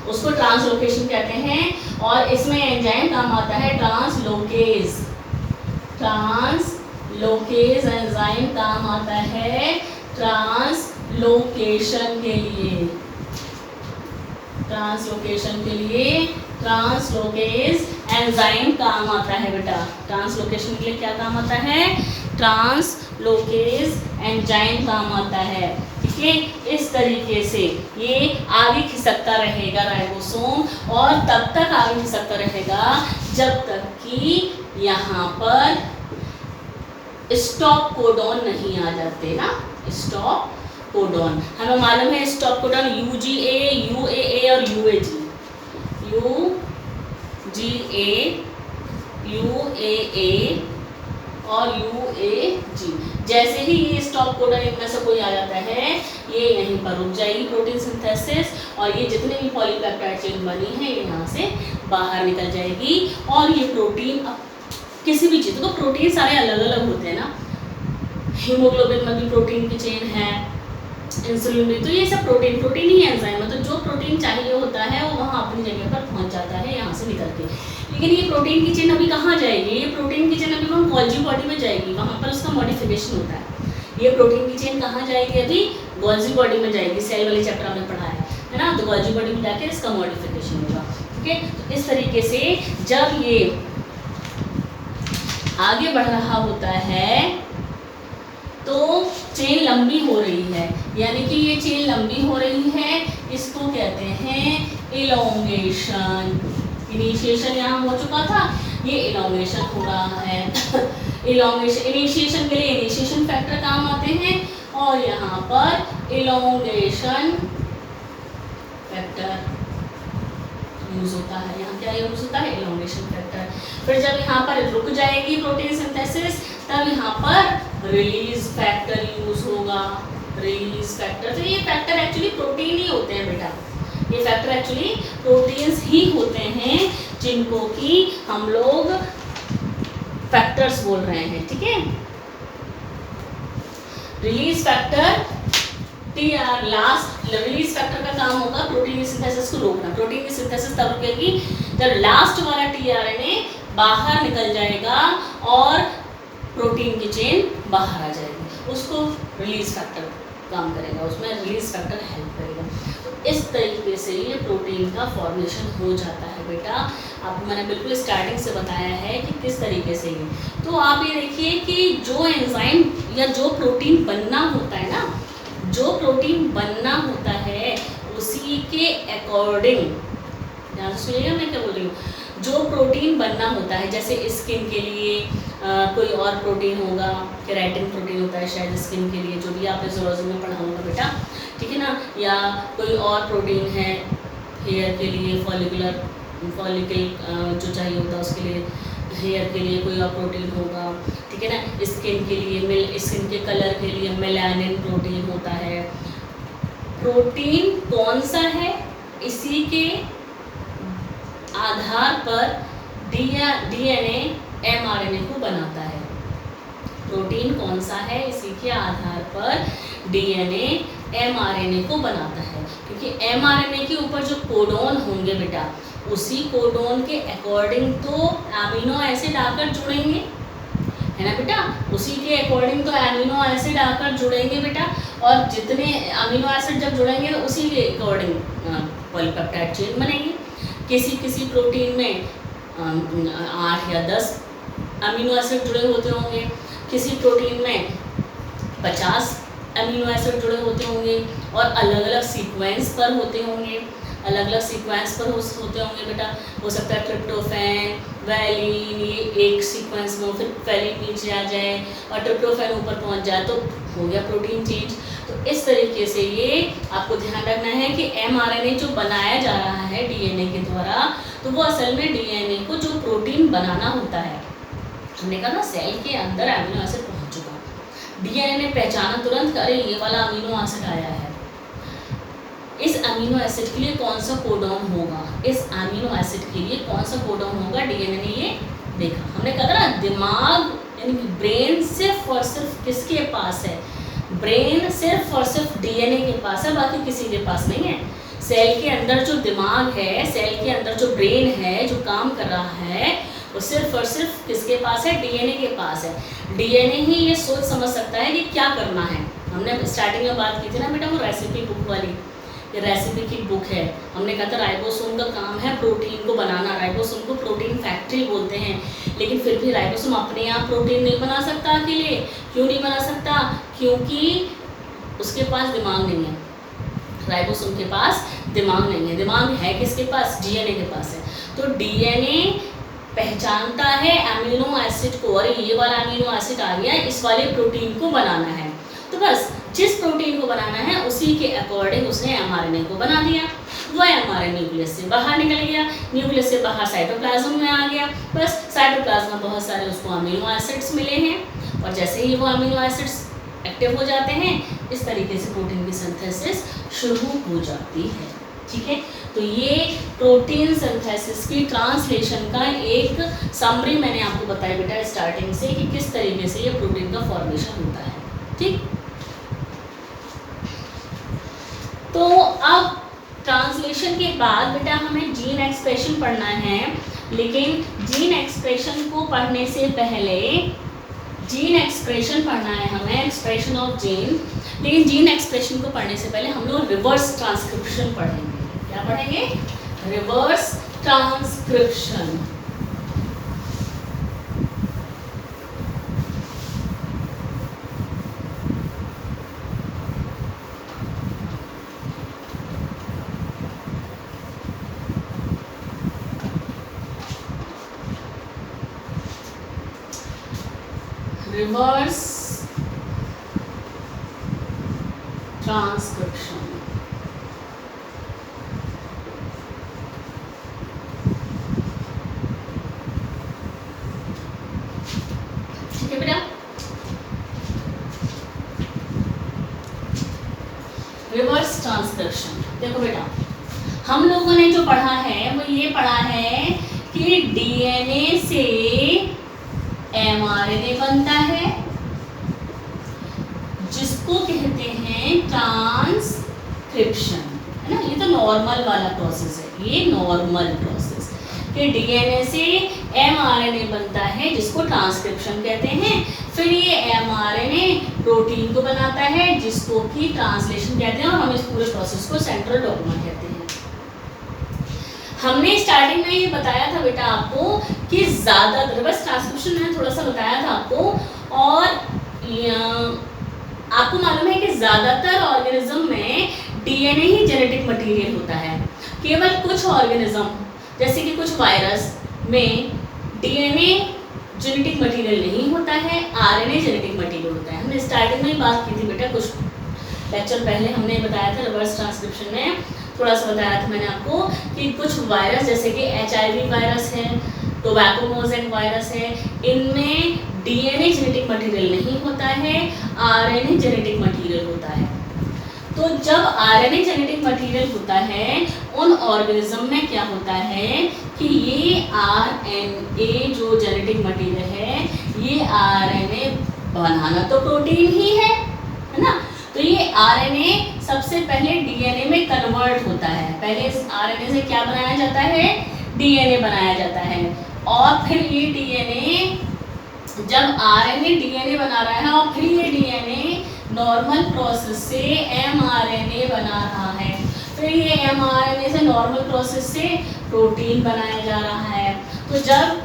उसको ट्रांसलोकेशन कहते हैं और इसमें एंजाइम काम आता है ट्रांसलोकेज। ट्रांसलोकेज एंजाइम काम आता है ट्रांसलोकेशन के लिए, ट्रांसलोकेशन के लिए ट्रांसलोकेज एंजाइम काम आता है बेटा। ट्रांसलोकेशन के लिए क्या काम आता है? ट्रांसलोकेज एंजाइम काम आता है। ठीक है, इस तरीके से ये आगे खिसकता रहेगा राइबोसोम और तब तक आगे खिसकता रहेगा जब तक कि यहाँ पर स्टॉप कोडॉन नहीं आ जाते ना। स्टॉप कोडॉन हमें मालूम है, स्टॉप कोडॉन UGA, UAA और UAG, UGA, UAA और UAG। जैसे ही ये स्टॉप कोडॉन इनमें से कोई आ जाता है ये यहीं पर रुक जाएगी प्रोटीन सिंथेसिस और ये जितने भी पॉलीपेप्टाइड चेन बनी है ये यहाँ से बाहर निकल जाएगी। और ये प्रोटीन अब किसी भी चीज़ को प्रोटीन सारे अलग अलग होते हैं ना, हीमोग्लोबिन में भी प्रोटीन की चेन है, इंसुलिन भी, तो ये सब प्रोटीन ही एंजाइम है। तो जो प्रोटीन चाहिए होता है वो वहाँ अपनी जगह पर पहुँच जाता है यहाँ से निकल के। लेकिन ये प्रोटीन की चेन अभी कहाँ जाएगी? ये प्रोटीन की चेन अभी वहाँ गोल्जी बॉडी में जाएगी, वहाँ पर उसका मॉडिफिकेशन होता है। ये प्रोटीन की चेन कहाँ जाएगी? अभी गोल्जी बॉडी में जाएगी। सेल वाले चैप्टर हमने पढ़ा है ना, तो गोल्जी बॉडी में जाकर इसका मॉडिफिकेशन होगा। ठीक है, तो इस तरीके से जब ये आगे बढ़ रहा होता है तो चेन लंबी हो रही है, यानी कि ये चेन लंबी हो रही है, इसको कहते हैं इलोंगेशन। इनिशिएशन यहाँ हो चुका था, ये इलोंगेशन हो रहा है। इलोंगेशन इनिशिएशन के लिए इनिशिएशन फैक्टर काम आते हैं और यहाँ पर इलोंगेशन फैक्टर यूज होता है। यहाँ क्या यूज होता है? Elongation factor. फिर जब यहाँ पर रुक जाएगी प्रोटीन सिंथेसिस तब यहाँ पर रिलीज फैक्टर यूज होगा। रिलीज फैक्टर, तो ये फैक्टर एक्चुअली प्रोटीन ही होते हैं बेटा, ये फैक्टर एक्चुअली प्रोटीन्स ही होते हैं जिनको कि हम लोग फैक्टर्स बोल रहे हैं। ठीक है, release factor last release factor का काम होगा प्रोटीन की सिंथेसिस को रोकना। प्रोटीन की सिंथेसिस तब रुकेगी जब लास्ट वाला टीआरएनए बाहर निकल जाएगा और प्रोटीन की चेन बाहर आ जाएगी, उसको रिलीज फैक्टर काम करेगा, उसमें रिलीज फैक्टर हेल्प करेगा। तो इस तरीके से ये प्रोटीन का फॉर्मेशन हो जाता है बेटा। आपको मैंने बिल्कुल स्टार्टिंग से बताया है कि किस तरीके से ये, तो आप ये देखिए कि जो एंजाइम या जो प्रोटीन बनना होता है ना, जो प्रोटीन बनना होता है उसी के अकॉर्डिंग, ध्यान से सुनिएगा मैं क्या बोल रही हूँ, जो प्रोटीन बनना होता है, जैसे स्किन के लिए कोई और प्रोटीन होगा, केराटिन प्रोटीन होता है शायद स्किन के लिए, जो भी आपने ज़ूलॉजी में पढ़ा होगा बेटा, ठीक है ना, या कोई और प्रोटीन है हेयर के लिए, फॉलिकल जो चाहिए होता है उसके लिए, हेयर के लिए कोई और प्रोटीन होगा, ठीक है ना, स्किन के लिए स्किन के कलर के लिए मेलानिन प्रोटीन होता है। प्रोटीन कौन सा है इसी के आधार पर डीएनए एमआरएनए को बनाता है। प्रोटीन कौन सा है इसी के आधार पर डीएनए एमआरएनए को बनाता है, क्योंकि एमआरएनए के ऊपर जो कोडोन होंगे बेटा उसी कोडोन के अकॉर्डिंग तो अमीनो एसिड आकर जुड़ेंगे, है ना बेटा, उसी के अकॉर्डिंग तो अमीनो एसिड आकर जुड़ेंगे बेटा, और जितने अमीनो एसिड जब जुड़ेंगे तो उसी के अकॉर्डिंग पॉलीपेप्टाइड चेन बनेगी। किसी किसी प्रोटीन में 8 या 10 अमीनो एसिड जुड़े होते होंगे, किसी प्रोटीन में 50 अमीनो एसिड जुड़े होते होंगे और अलग अलग सीक्वेंस पर होते होंगे, अलग अलग सीक्वेंस पर होते होंगे बेटा। हो सकता है ट्रिप्टोफैन, वैलिन, ये एक सीक्वेंस में, फिर वैलिन नीचे आ जाए और ट्रिप्टोफैन ऊपर पहुंच जाए तो हो गया प्रोटीन चेंज। तो इस तरीके से ये आपको ध्यान रखना है कि mRNA जो बनाया जा रहा है डीएनए के द्वारा, तो वो असल में डीएनए को जो प्रोटीन बनाना होता है, हमने कहा ना सेल के अंदर अमीनो एसिड पहुंच चुका, डीएनए ने पहचाना तुरंत, अरे ये वाला अमीनो एसिड आया है, इस अमीनो एसिड के लिए कौन सा कोडॉन होगा, इस अमीनो एसिड के लिए कौन सा कोडॉन होगा, डीएनए ने ये देखा। हमने कहा ना दिमाग यानी कि ब्रेन सिर्फ और सिर्फ किसके पास है, ब्रेन सिर्फ और सिर्फ डीएनए के पास है, बाकी किसी के पास नहीं है। सेल के अंदर जो दिमाग है, सेल के अंदर जो ब्रेन है जो काम कर रहा है, वो सिर्फ और सिर्फ किसके पास है, डीएनए के पास है। डीएनए ही ये सोच समझ सकता है कि क्या करना है। हमने स्टार्टिंग में बात की थी ना बेटा वो रेसिपी बुक वाली, ये रेसिपी की बुक है। हमने कहा था राइबोसोम का काम है प्रोटीन को बनाना, राइबोसोम को प्रोटीन फैक्ट्री बोलते हैं, लेकिन फिर भी राइबोसोम अपने आप प्रोटीन नहीं बना सकता अकेले। क्यों नहीं बना सकता, क्योंकि उसके पास दिमाग नहीं है, राइबोसोम के पास दिमाग नहीं है। दिमाग है किसके पास, डीएनए के पास है। तो डीएनए पहचानता है अमीनो एसिड को, और ये वाला अमीनो एसिड आ गया, इस वाले प्रोटीन को बनाना है, तो बस जिस प्रोटीन को बनाना है उसी के अकॉर्डिंग उसने mRNA को बना दिया। वह mRNA न्यूक्लियस से बाहर निकल गया, न्यूक्लियस से बाहर साइटोप्लाज्म में आ गया, बस साइटोप्लाज्म में बहुत सारे उसको अमीनो एसिड्स मिले हैं, और जैसे ही वो अमीनो एसिड्स एक्टिव हो जाते हैं, इस तरीके से प्रोटीन की सिंथेसिस शुरू हो जाती है। ठीक है, तो ये प्रोटीन सिंथेसिस की ट्रांसलेशन का एक समरी मैंने आपको बताया बेटा स्टार्टिंग से कि किस तरीके से ये प्रोटीन का फॉर्मेशन होता है। ठीक, तो अब ट्रांसलेशन के बाद बेटा हमें जीन एक्सप्रेशन पढ़ना है, लेकिन जीन एक्सप्रेशन को पढ़ने से पहले जीन एक्सप्रेशन पढ़ना है हमें, एक्सप्रेशन ऑफ जीन। लेकिन जीन एक्सप्रेशन को पढ़ने से पहले हम लोग रिवर्स ट्रांसक्रिप्शन पढ़ेंगे। क्या पढ़ेंगे, रिवर्स ट्रांसक्रिप्शन। Reverse transcription. ठीक है बेटा, रिवर्स ट्रांसक्रिप्शन। देखो बेटा हम लोगों ने जो पढ़ा है वो ये पढ़ा है कि डीएनए से mRNA बनता है, जिसको कहते हैं ट्रांसक्रिप्शन, है ना। ये तो नॉर्मल वाला प्रोसेस है, ये नॉर्मल प्रोसेस कि डीएनए से mRNA बनता है जिसको ट्रांसक्रिप्शन कहते हैं। फिर ये mRNA प्रोटीन को बनाता है जिसको कि ट्रांसलेशन कहते हैं, और हम इस पूरे प्रोसेस को सेंट्रल डॉग्मा कहते हैं। हमने स्टार्टिंग में ये बताया था बेटा आपको कि ज़्यादातर रिवर्स ट्रांसक्रिप्शन मैंने थोड़ा सा बताया था आपको, और आपको मालूम है कि ज़्यादातर ऑर्गेनिज्म में डीएनए ही जेनेटिक मटेरियल होता है। केवल कुछ ऑर्गेनिज्म जैसे कि कुछ वायरस में डीएनए जेनेटिक मटेरियल नहीं होता है, आरएनए जेनेटिक मटेरियल होता है। हमने स्टार्टिंग में ही बात की थी बेटा, कुछ लेक्चर पहले हमने बताया था रिवर्स ट्रांसक्रिप्शन में, थोड़ा सा बताया था मैंने आपको कि कुछ वायरस जैसे कि HIV वायरस है, टोबैको मोज़ेक वायरस है, इनमें डीएनए जेनेटिक मटेरियल नहीं होता है, आरएनए जेनेटिक मटेरियल होता है। तो जब आरएनए जेनेटिक मटेरियल होता है उन ऑर्गेनिज्म में क्या होता है कि ये आरएनए जो जेनेटिक मटेरियल है, ये आरएनए बनाना तो प्रोटीन ही है ना। तो ये आरएनए सबसे पहले डीएनए में कन्वर्ट होता है। पहले इस आरएनए से क्या बनाया जाता है, डीएनए बनाया जाता है, और फिर ये डीएनए, जब आरएनए डीएनए बना रहा है और फिर ये डीएनए नॉर्मल प्रोसेस से एमआरएनए बना रहा है, फिर ये एमआरएनए से नॉर्मल प्रोसेस से प्रोटीन बनाया जा रहा है। तो जब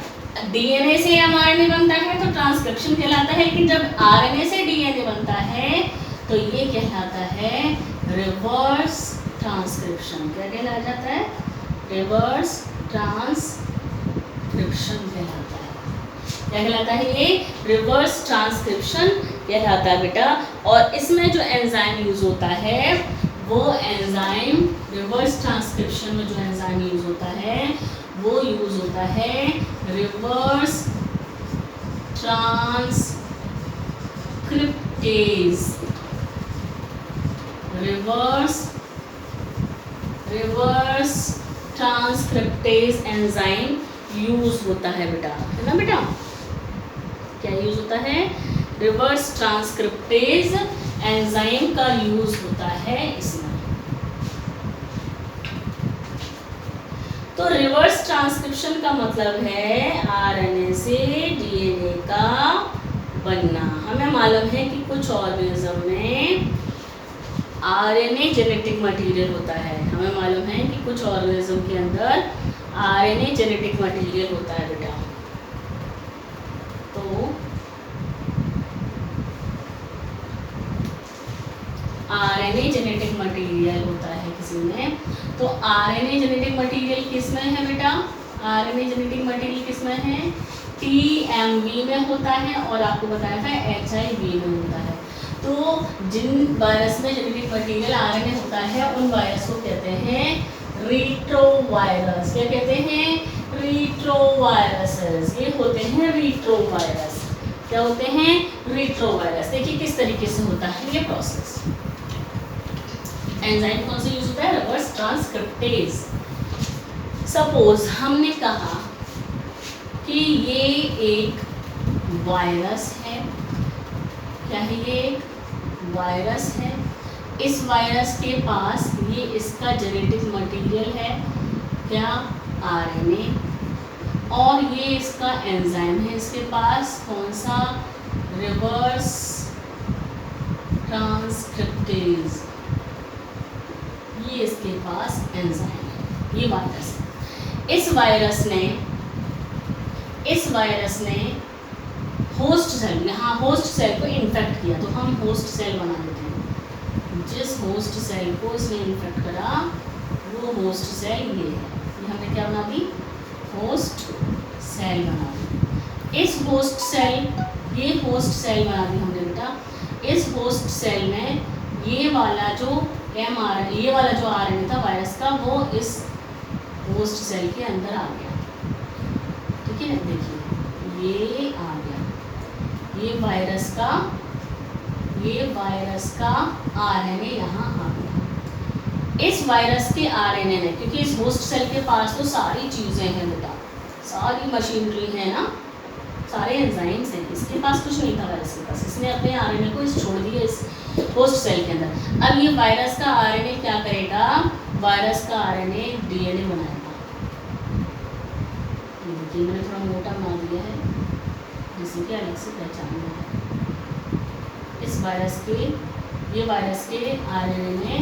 डीएनए से एमआरएनए बनता है तो ट्रांसक्रिप्शन कहलाता है, लेकिन जब आरएनए से डीएनए बनता है तो ये कहलाता है रिवर्स ट्रांसक्रिप्शन। क्या कहलाता जाता है? रिवर्स ट्रांसक्रिप्शन कहलाता है। क्या कहलाता है? ये रिवर्स ट्रांसक्रिप्शन कहलाता है बेटा। और इसमें जो एंजाइम यूज होता है वो एंजाइम, रिवर्स ट्रांसक्रिप्शन में जो एंजाइम यूज होता है वो यूज होता है reverse transcriptase. Reverse transcriptase enzyme use होता है बेटा, है ना बेटा? क्या यूज होता है? रिवर्स ट्रांसक्रिप्टेज एंजाइम का यूज होता है इसमें। तो रिवर्स ट्रांसक्रिप्शन का मतलब है आरएनए से डीएनए का बनना। हमें मालूम है कि कुछ ऑर्गेनिज्म में आरएनए जेनेटिक मटेरियल होता है। हमें मालूम है कि कुछ ऑर्गेनिज्म के अंदर आरएनए जेनेटिक मटेरियल होता है बेटा। तो आरएनए जेनेटिक मटेरियल होता है किसी में। तो आरएनए जेनेटिक मटेरियल किसमें है बेटा? आरएनए जेनेटिक मटेरियल किसमें है? टीएमवी में होता है, और आपको बताया था एचआईवी में होता है। तो जिन वायरस में जेनेटिक मटेरियल आरएनए होता है उन वायरस को कहते हैं रीट्रोवायरस। क्या कहते हैं? रीट्रोवायरसेस। ये होते हैं रीट्रोवायरस। क्या होते हैं? रीट्रोवायरस। देखिए किस तरीके से होता है ये प्रोसेस। एंजाइम कौन सा यूज होता है? Reverse transcriptase. सपोज हमने कहा कि ये एक वायरस है। क्या है? ये एक वायरस है। इस वायरस के पास ये इसका जेनेटिक मटेरियल है, क्या? आरएनए। और ये इसका एंजाइम है इसके पास, कौन सा? Reverse transcriptase. ये इसके पास एंजाइम है, ये वायरस है। इस वायरस ने होस्ट सेल, यहाँ होस्ट सेल को इन्फेक्ट किया, तो हम होस्ट सेल बना देते हैं। जिस होस्ट सेल को इसने इन्फेक्ट करा वो होस्ट सेल ये है। ये हमने क्या बना दी? होस्ट सेल बना दी। ये होस्ट सेल बना दी हमने बेटा। इस होस्ट सेल में ये वाला जो आरएनए था वायरस का, वो इस होस्ट सेल के अंदर आ गया। ठीक है, देखिए ये आ गया। ये वायरस का आरएनए यहाँ आ गया। इस वायरस के आरएनए ने, क्योंकि इस होस्ट सेल के पास तो सारी चीज़ें हैं बेटा, सारी मशीनरी है ना, सारे एंजाइम्स हैं। इसके पास कुछ नहीं था वायरस के पास। इसने अपने आरएनए को छोड़ दिया इस होस्ट सेल के अंदर। अब ये वायरस का आरएनए क्या करेगा? वायरस का आरएनए डीएनए बनाएगा। देखिए मैंने थोड़ा मोटा बना दिया है जिससे कि अलग से पहचानना है। इस वायरस के आरएनए ने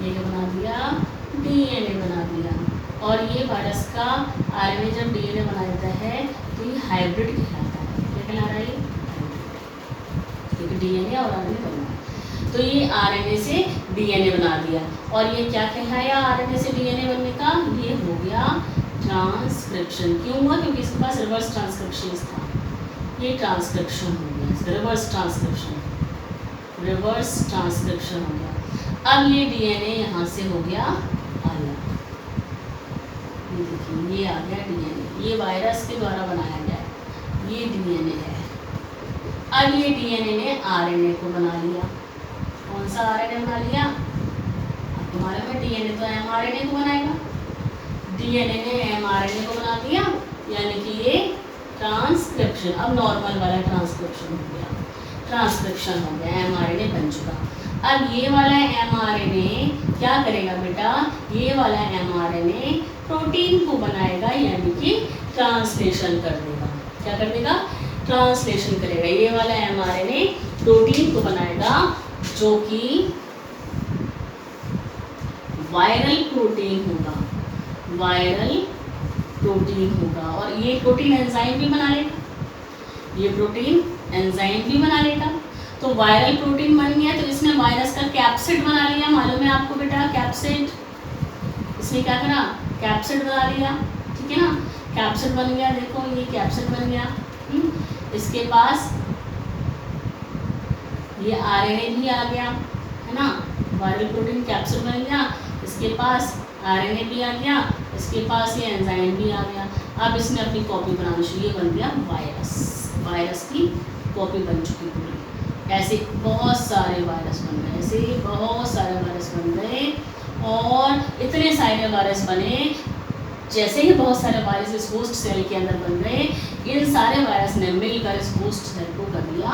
ये बना दिया, डीएनए बना दिया। और ये वायरस का आरएनए जब डीएनए बना देता है तो ये हाइब्रिड कहलाता है। क्या कहला रहा है? ये क्योंकि डीएनए और आरएनए दोनों है। तो ये आरएनए से डीएनए बना दिया। और ये क्या कहलाया? आरएनए से डीएनए बनने का ये हो गया ट्रांसक्रिप्शन। क्यों हुआ? क्योंकि इसके पास रिवर्स ट्रांसक्रिप्शन था। ये ट्रांसक्रिप्शन हो गया, रिवर्स ट्रांसक्रिप्शन हो गया। अब ये डीएनए यहाँ से हो गया अलग। ये देखिए ये आ गया डीएनए, ये वायरस के द्वारा बनाया गया है, ये डीएनए है। अब ये डीएनए ने आरएनए को बना लिया। कौन सा आरएनए बना लिया? आपको मालूम है डीएनए तो एमआरएनए को बनाएगा। डीएनए ने एमआरएनए को बना दिया, यानी कि ये ट्रांसक्रिप्शन। अब नॉर्मल वाला ट्रांसक्रिप्शन हो गया, एमआरएनए बन चुका। अब ये वाला एमआरएनए क्या करेगा बेटा? ये वाला एमआरएनए प्रोटीन को बनाएगा, यानी कि ट्रांसलेशन कर देगा। क्या कर देगा? ट्रांसलेशन करेगा। ये वाला एमआरएनए प्रोटीन को बनाएगा जो कि वायरल प्रोटीन होगा। वायरल प्रोटीन होगा, और ये प्रोटीन एंजाइम भी बना लेगा, ये प्रोटीन एंजाइम भी बना लेगा। तो वायरल प्रोटीन बन गया, तो इसने वायरस का कैप्सिड बना लिया, मालूम है आपको बेटा कैप्सिड, इसने क्या करा, कैप्सिड बना लिया, ठीक है ना, कैप्सिड बन गया, देखो ये कैप्सिड बन गया। इसके पास ये आरएनए भी आ गया, है ना, वायरल प्रोटीन कैप्सिड बन गया, इसके पास आरएनए भी आ गया, इसके पास ये एंजाइम भी आ गया। अब इसने अपनी कॉपी बनानी शुरू, ये बन गया वायरस, वायरस की कॉपी बन चुकी पूरी। ऐसे बहुत सारे वायरस बन गए, ऐसे बहुत सारे वायरस बन गए, और इतने सारे वायरस बने, जैसे ही बहुत सारे वायरस इस होस्ट सेल के अंदर बन गए, इन सारे वायरस ने मिलकर इस होस्ट सेल को कर दिया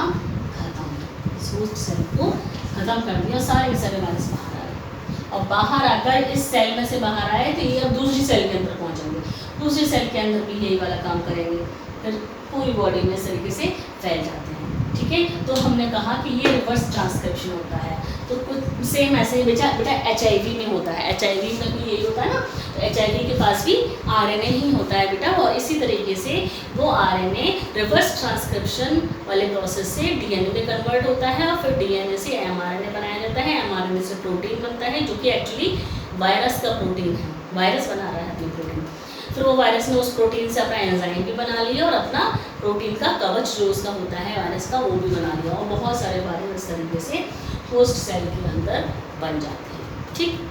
खत्म, इस होस्ट सेल को खत्म कर दिया, सारे के सारे वायरस बाहर आ गए। और बाहर आकर इस सेल में से बाहर आए तो ये अब दूसरी सेल के अंदर पहुंचेंगे, दूसरी सेल के अंदर भी यही वाला काम करेंगे, फिर पूरी बॉडी में इस तरीके से फैल जाते हैं, ठीक है। तो हमने कहा कि ये रिवर्स ट्रांसक्रिप्शन होता है। तो कुछ सेम ऐसे ही बेटा HIV में होता है, HIV में भी यही होता है ना, तो HIV के पास भी RNA ही होता है बेटा, और इसी तरीके से वो RNA रिवर्स ट्रांसक्रिप्शन वाले प्रोसेस से DNA में कन्वर्ट होता है, और फिर DNA से mRNA बनाया जाता है, mRNA से प्रोटीन बनता है, जो कि एक्चुअली वायरस का प्रोटीन है, वायरस बना रहा है अपनी प्रोटीन। फिर वो वायरस ने उस प्रोटीन से अपना एंजाइम भी बना लिया, और अपना प्रोटीन का कवच जो उसका होता है वायरस का, वो भी बना लिया, और बहुत सारे वायरस इस तरीके से होस्ट सेल के अंदर बन जाते हैं, ठीक।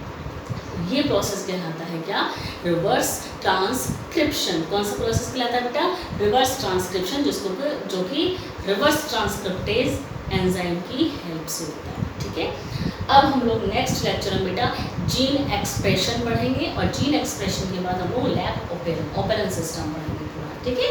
ये प्रोसेस कहलाता है क्या, रिवर्स ट्रांसक्रिप्शन। कौन सा प्रोसेस कहलाता है बेटा, रिवर्स ट्रांसक्रिप्शन, जो कि रिवर्स ट्रांसक्रिप्टेज एंजाइम की हेल्प से होता है, ठीक है। अब हम लोग नेक्स्ट लेक्चर में बेटा जीन एक्सप्रेशन पढ़ेंगे, और जीन एक्सप्रेशन के बाद हम लोग लैब ऑपरेन सिस्टम पढ़ेंगे पूरा, ठीक है।